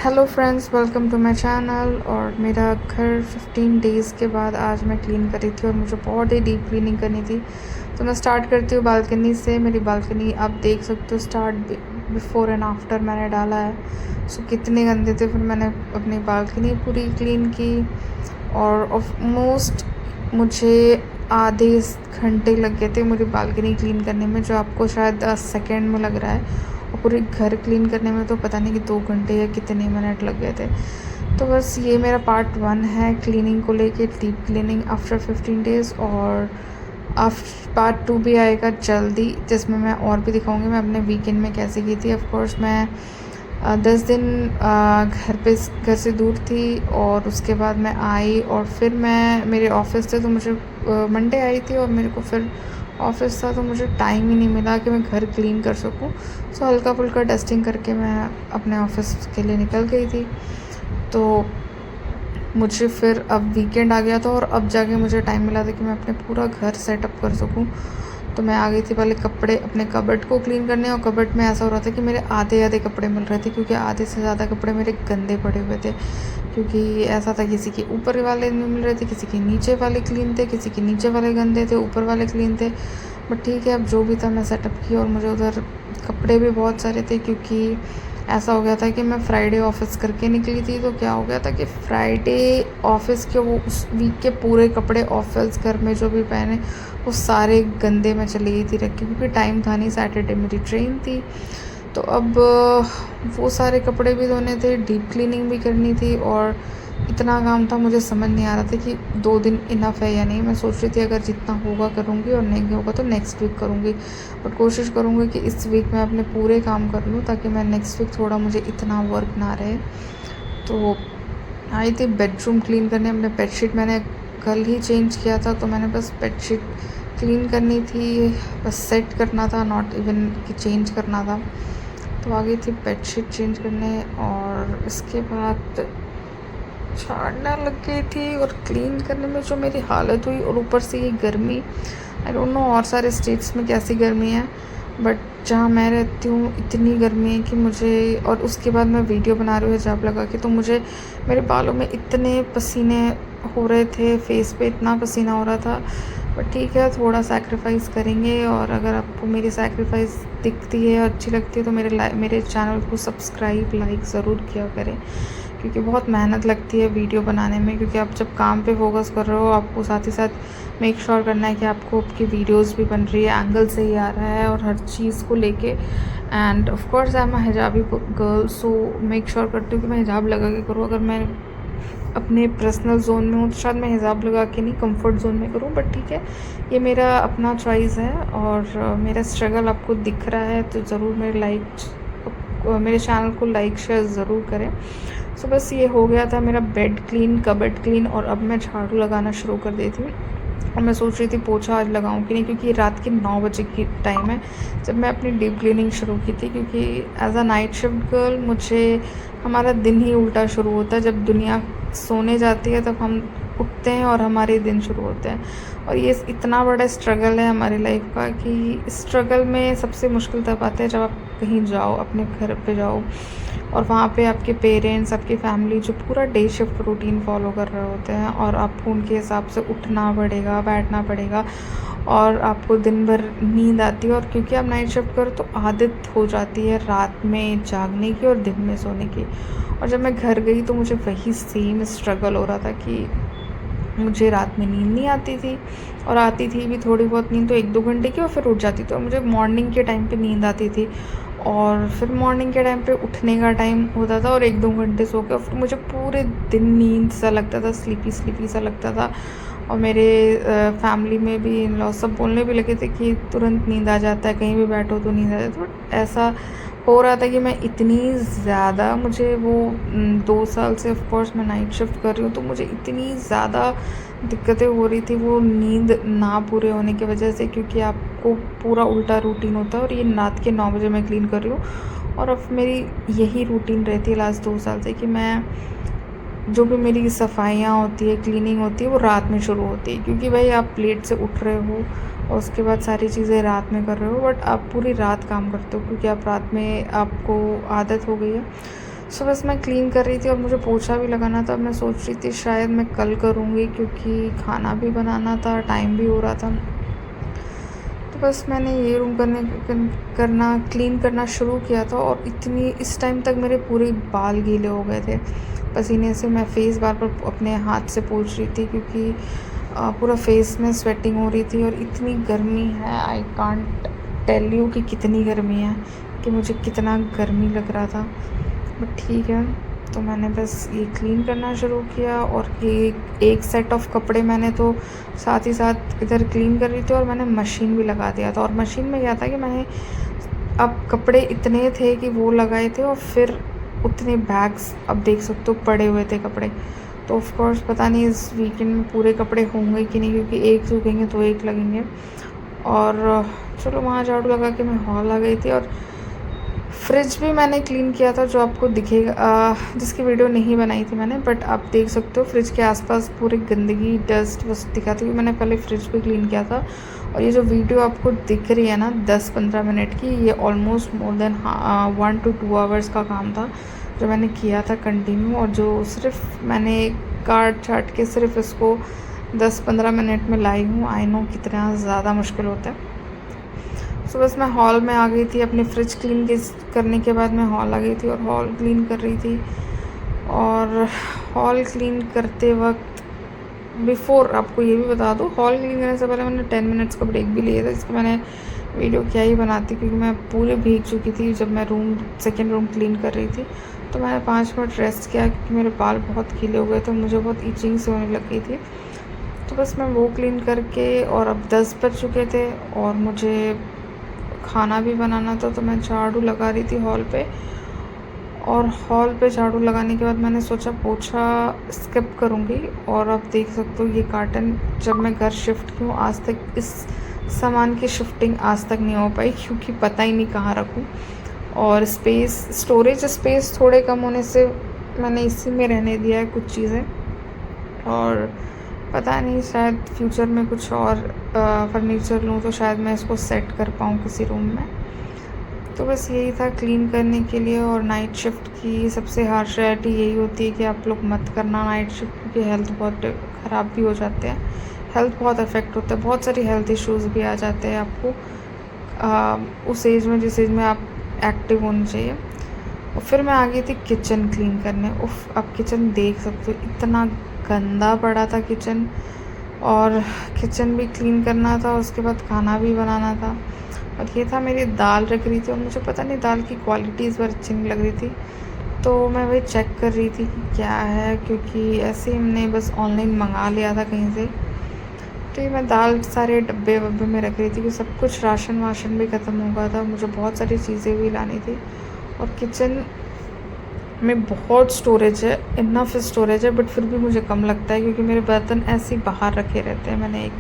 Hello friends, welcome to my channel. और मेरा घर 15 डेज़ के बाद आज मैं क्लीन करी थी और मुझे बहुत ही डीप क्लीनिंग करनी थी। तो मैं स्टार्ट करती हूँ बालकनी से। मेरी बालकनी आप देख सकते हो, स्टार्ट बिफोर एंड आफ्टर मैंने डाला है। सो कितने गंदे थे। फिर मैंने अपनी बालकनी पूरी क्लीन की और ऑलमोस्ट मुझे आधे घंटे लग गए थे मेरी बालकनी क्लीन करने में, जो आपको शायद 10 सेकेंड में लग रहा है। और पूरे घर क्लीन करने में तो पता नहीं कि 2 घंटे या कितने मिनट लग गए थे। तो बस ये मेरा पार्ट 1 है क्लीनिंग को लेके, डीप क्लीनिंग आफ्टर 15 डेज़। और पार्ट 2 भी आएगा जल्दी, जिसमें मैं और भी दिखाऊंगी मैं अपने वीकेंड में कैसे की थी। ऑफ कोर्स मैं 10 दिन घर से दूर थी और उसके बाद मैं आई और फिर मैं मेरे ऑफिस थे, तो मुझे मंडे आई थी और मेरे को फिर ऑफिस था, तो मुझे टाइम ही नहीं मिला कि मैं घर क्लीन कर सकूं। सो हल्का फुल्का डस्टिंग करके मैं अपने ऑफिस के लिए निकल गई थी। तो मुझे फिर अब वीकेंड आ गया था और अब जाके मुझे टाइम मिला था कि मैं अपने पूरा घर सेटअप कर सकूं। तो मैं आ गई थी पहले कपड़े अपने कबर्ड को क्लीन करने, और कबर्ड में ऐसा हो रहा था कि मेरे आधे आधे कपड़े मिल रहे थे, क्योंकि आधे से ज़्यादा कपड़े मेरे गंदे पड़े हुए थे। क्योंकि ऐसा था, किसी के ऊपर वाले नहीं मिल रहे थे, किसी के नीचे वाले क्लीन थे, किसी के नीचे वाले गंदे थे, ऊपर वाले क्लीन थे। बट ठीक है, अब जो भी था मैं सेटअप किया। और मुझे उधर कपड़े भी बहुत सारे थे, क्योंकि ऐसा हो गया था कि मैं फ्राइडे ऑफिस करके निकली थी। तो क्या हो गया था कि फ्राइडे ऑफिस के वो उस वीक के पूरे कपड़े ऑफिस घर में जो भी पहने वो सारे गंदे में चली गई थी रख के, क्योंकि टाइम था नहीं, सैटरडे मेरी ट्रेन थी। तो अब वो सारे कपड़े भी धोने थे, डीप क्लीनिंग भी करनी थी, और इतना काम था, मुझे समझ नहीं आ रहा था कि 2 दिन इनफ है या नहीं। मैं सोच रही थी अगर जितना होगा करूँगी और नहीं होगा तो नेक्स्ट वीक करूँगी। बट कोशिश करूँगी कि इस वीक मैं अपने पूरे काम कर लूँ, ताकि मैं नेक्स्ट वीक थोड़ा मुझे इतना वर्क ना रहे। तो आई थी बेडरूम क्लीन करने। अपने बेडशीट मैंने कल ही चेंज किया था, तो मैंने बस बेडशीट क्लीन करनी थी, बस सेट करना था, नॉट इवन कि चेंज करना था। तो आ गई थी बेडशीट चेंज करने और इसके बाद झाड़ना लग गई थी। और क्लीन करने में जो मेरी हालत हुई, और ऊपर से ये गर्मी, आई डोंट नो और सारे स्टेट्स में कैसी गर्मी है, बट जहाँ मैं रहती हूँ इतनी गर्मी है कि मुझे। और उसके बाद मैं वीडियो बना रही हूँ हिजाब लगा के, तो मुझे मेरे बालों में इतने पसीने हो रहे थे, फेस पे इतना पसीना हो रहा था। बट ठीक है, थोड़ा सैक्रिफाइस करेंगे। और अगर आपको मेरी सैक्रिफाइस दिखती है, अच्छी लगती है, तो मेरे चैनल को सब्सक्राइब लाइक ज़रूर किया करें, क्योंकि बहुत मेहनत लगती है वीडियो बनाने में। क्योंकि आप जब काम पे फोकस कर रहे हो, आपको साथ ही साथ मेक श्योर करना है कि आपको आपकी वीडियोस भी बन रही है, एंगल सही आ रहा है और हर चीज़ को लेके। And of course I am a hijabi girl, so make sure करती हूँ कि मैं हिजाब लगा के करूँ। अगर मैं अपने पर्सनल जोन में हूँ तो शायद मैं हिजाब लगा के नहीं, कंफर्ट जोन में करूँ। बट ठीक है, ये मेरा अपना चॉइस है। और मेरा स्ट्रगल आपको दिख रहा है तो ज़रूर मेरे चैनल को लाइक शेयर ज़रूर करें। सो बस ये हो गया था मेरा बेड क्लीन, कबर्ड क्लीन, और अब मैं झाड़ू लगाना शुरू कर देती हूँ। और मैं सोच रही थी पोछा आज लगाऊं कि नहीं, क्योंकि रात के 9 बजे की टाइम है जब मैं अपनी डीप क्लीनिंग शुरू की थी। क्योंकि as a night shift girl मुझे हमारा दिन ही उल्टा शुरू होता है। जब दुनिया सोने जाती है तब हम उठते हैं और हमारे दिन शुरू होते हैं। और ये इतना बड़ा स्ट्रगल है हमारी लाइफ का, कि इस स्ट्रगल में सबसे मुश्किल तब आता है जब आप कहीं जाओ, अपने घर पे जाओ, और वहाँ पे आपके पेरेंट्स, आपकी फैमिली जो पूरा डे शिफ्ट रूटीन फॉलो कर रहे होते हैं, और आपको उनके हिसाब से उठना पड़ेगा, बैठना पड़ेगा, और आपको दिन भर नींद आती है। और क्योंकि आप नाइट शिफ्ट करो तो आदत हो जाती है रात में जागने की और दिन में सोने की। और जब मैं घर गई तो मुझे वही सेम स्ट्रगल हो रहा था कि मुझे रात में नींद नहीं आती थी, और आती थी भी थोड़ी बहुत नींद तो 1-2 घंटे की, और फिर उठ जाती थी। और मुझे मॉर्निंग के टाइम पे नींद आती थी, और फिर मॉर्निंग के टाइम पे उठने का टाइम होता था और 1-2 घंटे सो के, और फिर मुझे पूरे दिन नींद सा लगता था, स्लीपी सा लगता था। और मेरे फैमिली में भी इन लॉ सब बोलने भी लगे थे कि तुरंत नींद आ जाता है, कहीं भी बैठो तो नींद आ जाती है। बट ऐसा हो रहा था कि मैं इतनी ज़्यादा, मुझे वो 2 साल से ऑफ कोर्स मैं नाइट शिफ्ट कर रही हूँ, तो मुझे इतनी ज़्यादा दिक्कतें हो रही थी वो नींद ना पूरे होने की वजह से। क्योंकि आपको पूरा उल्टा रूटीन होता है, और ये रात के 9 बजे मैं क्लीन कर रही हूँ। और अब मेरी यही रूटीन रहती है लास्ट 2 साल से, कि मैं जो भी मेरी सफाइयाँ होती है, क्लीनिंग होती है, वो रात में शुरू होती है। क्योंकि भाई आप लेट से उठ रहे हो और उसके बाद सारी चीज़ें रात में कर रहे हो, बट आप पूरी रात काम करते हो, क्योंकि आप रात में आपको आदत हो गई है। सो बस मैं क्लीन कर रही थी और मुझे पोछा भी लगाना था। मैं सोच रही थी शायद मैं कल करूँगी क्योंकि खाना भी बनाना था, टाइम भी हो रहा था। तो बस मैंने ये रूम करना क्लीन करना शुरू किया था और इस टाइम तक मेरे पूरे बाल गीले हो गए थे पसीने से। मैं फेस बार बार अपने हाथ से पोंछ रही थी क्योंकि पूरा फेस में स्वेटिंग हो रही थी और इतनी गर्मी है, आई कांट टेल यू कि कितनी गर्मी है, कि मुझे कितना गर्मी लग रहा था। बट ठीक है, तो मैंने बस ये क्लीन करना शुरू किया और ये एक सेट ऑफ कपड़े मैंने तो साथ ही साथ इधर क्लीन कर रही थी और मैंने मशीन भी लगा दिया था। और मशीन में क्या था कि मैंने अब कपड़े इतने थे कि वो लगाए थे और फिर उतने बैग्स अब देख सकते हो पड़े हुए थे कपड़े। तो ऑफ कोर्स पता नहीं इस वीकेंड में पूरे कपड़े होंगे कि नहीं, क्योंकि एक सूखेंगे तो एक लगेंगे। और चलो वहाँ झाड़ू लगा के मैं हॉल आ गई थी और फ्रिज भी मैंने क्लीन किया था, जो आपको दिखेगा, जिसकी वीडियो नहीं बनाई थी मैंने, बट आप देख सकते हो फ्रिज के आसपास पूरी गंदगी डस्ट बस दिखाती हुई। मैंने पहले फ्रिज भी क्लीन किया था और ये जो वीडियो आपको दिख रही है ना 10-15 मिनट की, ये almost more than 1 to 2 hours का काम था जो मैंने किया था कंटिन्यू, और जो सिर्फ मैंने काट छाट के सिर्फ इसको 10-15 मिनट में लाई हूँ। आई नो कितना ज़्यादा मुश्किल होता है। सो बस मैं हॉल में आ गई थी। अपनी फ्रिज क्लीन करने के बाद मैं हॉल आ गई थी और हॉल क्लीन कर रही थी। और हॉल क्लीन करते वक्त बिफ़ोर आपको ये भी बता दूँ, हॉल क्लीन करने से पहले मैंने 10 मिनट्स का ब्रेक भी लिया था, जिसकी मैंने वीडियो क्या ही बनाती, क्योंकि मैं पूरी भीग चुकी थी जब मैं सेकेंड रूम क्लीन कर रही थी। तो मैंने 5 मिनट रेस्ट किया क्योंकि मेरे बाल बहुत गीले हो गए थे, मुझे बहुत ईचिंग से होने लग गई थी। तो बस मैं वो क्लीन करके, और अब 10 बज चुके थे और मुझे खाना भी बनाना था, तो मैं झाड़ू लगा रही थी हॉल पे। और हॉल पे झाड़ू लगाने के बाद मैंने सोचा पोछा स्किप करूँगी। और आप देख सकते हो ये कार्टन, जब मैं घर शिफ्ट की हूँ आज तक इस सामान की शिफ्टिंग आज तक नहीं हो पाई, क्योंकि पता ही नहीं कहाँ रखूँ। और स्टोरेज स्पेस थोड़े कम होने से मैंने इसी में रहने दिया है कुछ चीज़ें, और पता नहीं शायद फ्यूचर में कुछ और फर्नीचर लूँ तो शायद मैं इसको सेट कर पाऊँ किसी रूम में। तो बस यही था क्लीन करने के लिए। और नाइट शिफ्ट की सबसे हार्श रियलिटी यही होती है कि आप लोग मत करना नाइट शिफ्ट, क्योंकि हेल्थ बहुत ख़राब भी हो जाते हैं, हेल्थ बहुत अफेक्ट होता है, बहुत सारी हेल्थ इश्यूज़ भी आ जाते हैं आपको उस एज में जिस एज में आप एक्टिव होनी चाहिए। और फिर मैं आ गई थी किचन क्लीन करने। उफ, आप किचन देख सकते हो, इतना गंदा पड़ा था किचन, और किचन भी क्लीन करना था, उसके बाद खाना भी बनाना था। और ये था, मेरी दाल रख रही थी और मुझे पता नहीं दाल की क्वालिटी इस बार अच्छी नहीं लग रही थी, तो मैं वही चेक कर रही थी कि क्या है, क्योंकि ऐसे ही हमने बस ऑनलाइन मंगा लिया था कहीं से। तो ये मैं दाल सारे डब्बे वब्बे में रख रही थी, क्योंकि सब कुछ राशन वाशन भी ख़त्म हो गया था, मुझे बहुत सारी चीज़ें भी लानी थी। और किचन में बहुत स्टोरेज है, इनफ स्टोरेज है, बट फिर भी मुझे कम लगता है, क्योंकि मेरे बर्तन ऐसे ही बाहर रखे रहते हैं। मैंने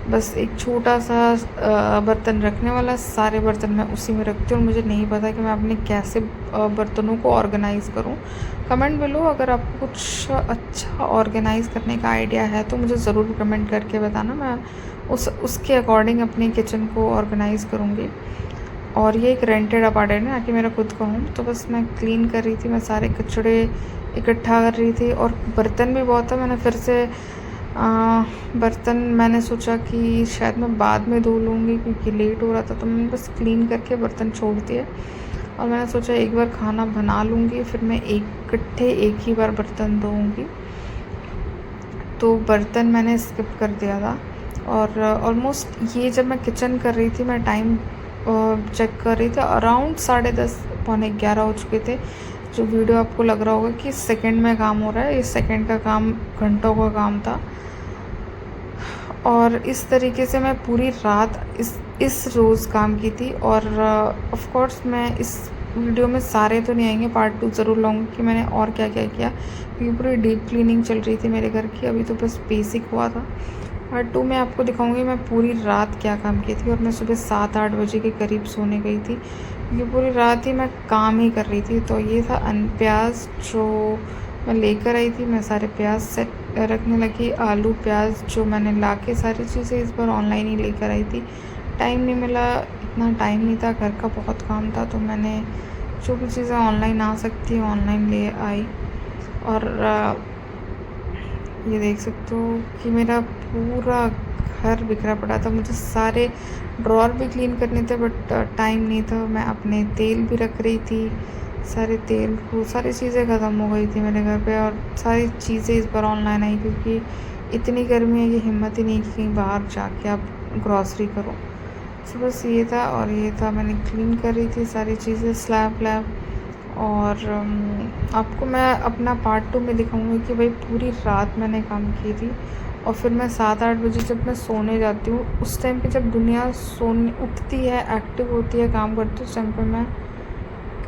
बस एक छोटा सा बर्तन रखने वाला, सारे बर्तन मैं उसी में रखती हूँ, और मुझे नहीं पता कि मैं अपने कैसे बर्तनों को ऑर्गेनाइज़ करूँ। कमेंट बिलो अगर आपको कुछ अच्छा ऑर्गेनाइज़ करने का आइडिया है तो मुझे ज़रूर कमेंट करके बताना, मैं उसके अकॉर्डिंग अपने किचन को ऑर्गेनाइज़ करूँगी। और ये एक रेंटेड अपार्टमेंट है, ना कि मेरा खुद का होम। तो बस मैं क्लीन कर रही थी, मैं सारे कचड़े इकट्ठा कर रही थी, और बर्तन भी बहुत था। मैंने फिर से बर्तन मैंने सोचा कि शायद मैं बाद में धो लूँगी क्योंकि लेट हो रहा था, तो मैंने बस क्लीन करके बर्तन छोड़ दिए। और मैंने सोचा एक बार खाना बना लूँगी, फिर मैं एक ही बार बर्तन धोऊँगी। तो बर्तन मैंने स्किप कर दिया था। और ऑलमोस्ट ये जब मैं किचन कर रही थी, मैं टाइम चेक कर रही थी, अराउंड 10:30 पौने 11 हो चुके थे। जो वीडियो आपको लग रहा होगा कि सेकंड में काम हो रहा है, इस सेकंड का काम घंटों का काम था। और इस तरीके से मैं पूरी रात इस रोज़ काम की थी। और ऑफ कोर्स मैं इस वीडियो में सारे तो नहीं आएंगे, पार्ट 2 ज़रूर लाऊंगी कि मैंने और क्या क्या किया, क्योंकि पूरी डीप क्लीनिंग चल रही थी मेरे घर की, अभी तो बस बेसिक हुआ था। पार्ट 2 में आपको दिखाऊंगी मैं पूरी रात क्या काम की थी। और मैं सुबह 7-8 बजे के करीब सोने गई थी, क्योंकि पूरी रात ही मैं काम ही कर रही थी। तो ये था प्याज जो मैं लेकर आई थी, मैं सारे प्याज सेट रखने लगी। आलू प्याज जो मैंने ला के सारी चीज़ें इस बार ऑनलाइन ही लेकर आई थी, टाइम नहीं मिला, इतना टाइम नहीं था, घर का बहुत काम था, तो मैंने जो भी चीज़ें ऑनलाइन आ सकती है ऑनलाइन ले आई। और ये देख सकते हो कि मेरा पूरा घर बिखरा पड़ा था। मुझे सारे ड्रॉअर भी क्लीन करने थे बट टाइम नहीं था। मैं अपने तेल भी रख रही थी, सारे तेल को सारी चीज़ें ख़त्म हो गई थी मेरे घर पे। और सारी चीज़ें इस बार ऑनलाइन आई क्योंकि इतनी गर्मी है कि हिम्मत ही नहीं कि कहीं बाहर जाके आप ग्रॉसरी करो। तो बस ये था। और ये था, मैंने क्लीन कर रही थी सारी चीज़ें, स्लैब व्लैब। और आपको मैं अपना पार्ट 2 में दिखाऊंगी कि भाई पूरी रात मैंने काम की थी। और फिर मैं 7-8 बजे जब मैं सोने जाती हूँ, उस टाइम पे जब दुनिया सोने उठती है, एक्टिव होती है, काम करती है, उस टाइम पे मैं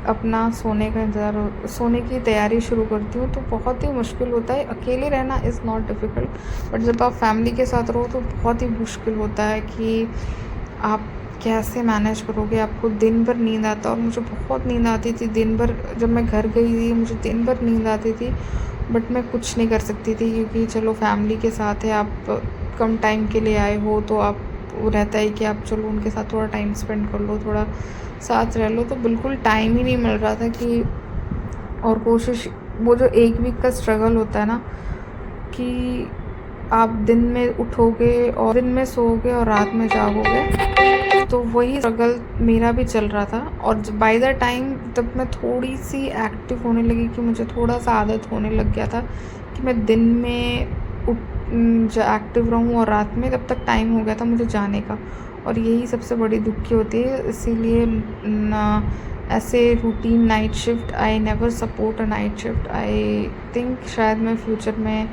अपना सोने की तैयारी शुरू करती हूँ। तो बहुत ही मुश्किल होता है। अकेले रहना इज़ नॉट डिफ़िकल्ट, बट जब आप फैमिली के साथ रहो तो बहुत ही मुश्किल होता है कि आप कैसे मैनेज करोगे। आपको दिन भर नींद आता है और मुझे बहुत नींद आती थी दिन भर। जब मैं घर गई थी मुझे दिन भर नींद आती थी, बट मैं कुछ नहीं कर सकती थी क्योंकि चलो फैमिली के साथ है, आप कम टाइम के लिए आए हो तो आप वो रहता है कि आप चलो उनके साथ थोड़ा टाइम स्पेंड कर लो, थोड़ा साथ रह लो। तो बिल्कुल टाइम ही नहीं मिल रहा था कि और कोशिश, वो जो 1 वीक का स्ट्रगल होता है ना कि आप दिन में उठोगे और दिन में सोओगे और रात में जागोगे, तो वही स्ट्रगल मेरा भी चल रहा था। और बाय द टाइम तब मैं थोड़ी सी एक्टिव होने लगी कि मुझे थोड़ा सा आदत होने लग गया था कि मैं दिन में एक्टिव रहूं और रात में, तब तक टाइम हो गया था मुझे जाने का। और यही सबसे बड़ी दुख की होती है। इसीलिए ऐसे routine night shift, I never support a night shift. I think शायद मैं फ्यूचर में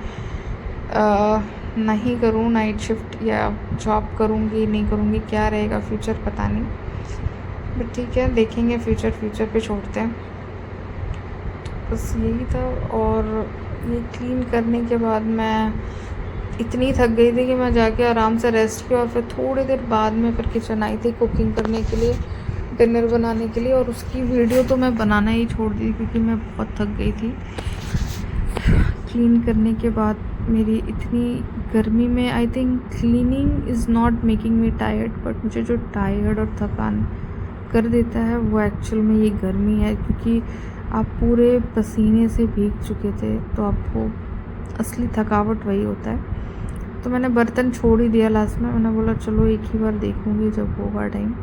नहीं करूँ नाइट शिफ्ट, या जॉब करूँगी नहीं करूँगी, क्या रहेगा फ्यूचर पता नहीं, बट ठीक है देखेंगे, फ्यूचर पे छोड़ते हैं। तो बस यही था। और ये क्लीन करने के बाद मैं इतनी थक गई थी कि मैं जाके आराम से रेस्ट किया। और फिर थोड़ी देर बाद में फिर किचन आई थी कुकिंग करने के लिए, डिनर बनाने के लिए। और उसकी वीडियो तो मैं बनाना ही छोड़ दी क्योंकि मैं बहुत थक गई थी। क्लीन करने के बाद मेरी इतनी गर्मी में, I think cleaning is not making me tired, but मुझे जो टायर्ड और थकान कर देता है वो एक्चुअल में ये गर्मी है। क्योंकि आप पूरे पसीने से भीग चुके थे तो आपको असली थकावट वही होता है। तो मैंने बर्तन छोड़ ही दिया लास्ट में। मैंने बोला चलो एक ही बार देखूँगी जब होगा टाइम।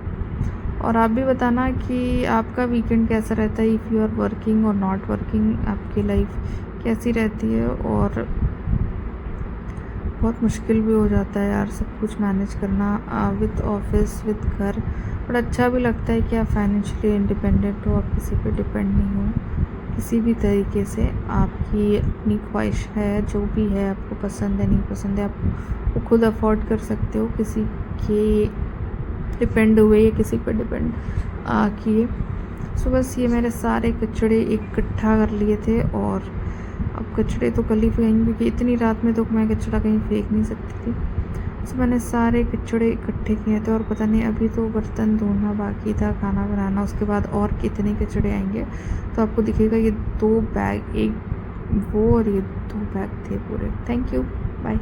और आप भी बताना कि आपका वीकेंड कैसा रहता है, इफ़ यू आर वर्किंग और नॉट वर्किंग, आपकी लाइफ कैसी रहती है। और बहुत मुश्किल भी हो जाता है यार सब कुछ मैनेज करना विद ऑफिस विद घर। बट अच्छा भी लगता है कि आप फाइनेंशियली इंडिपेंडेंट हो, आप किसी पे डिपेंड नहीं हो किसी भी तरीके से। आपकी अपनी ख्वाहिश है, जो भी है आपको पसंद है नहीं पसंद है, आप वो खुद अफोर्ड कर सकते हो, किसी के डिपेंड हुए या किसी पर डिपेंड किए। सो बस ये मेरे सारे कचड़े इकट्ठा कर लिए थे। और अब कचड़े तो कल ही फेंकेंगे क्योंकि इतनी रात में तो मैं कचड़ा कहीं फेंक नहीं सकती थी। सो मैंने सारे कचड़े इकट्ठे किए थे। और पता नहीं अभी तो बर्तन धोना बाकी था, खाना बनाना, उसके बाद और कितने कचड़े आएंगे। तो आपको दिखेगा ये 2 बैग, एक वो और ये 2 बैग थे पूरे। Thank you, bye.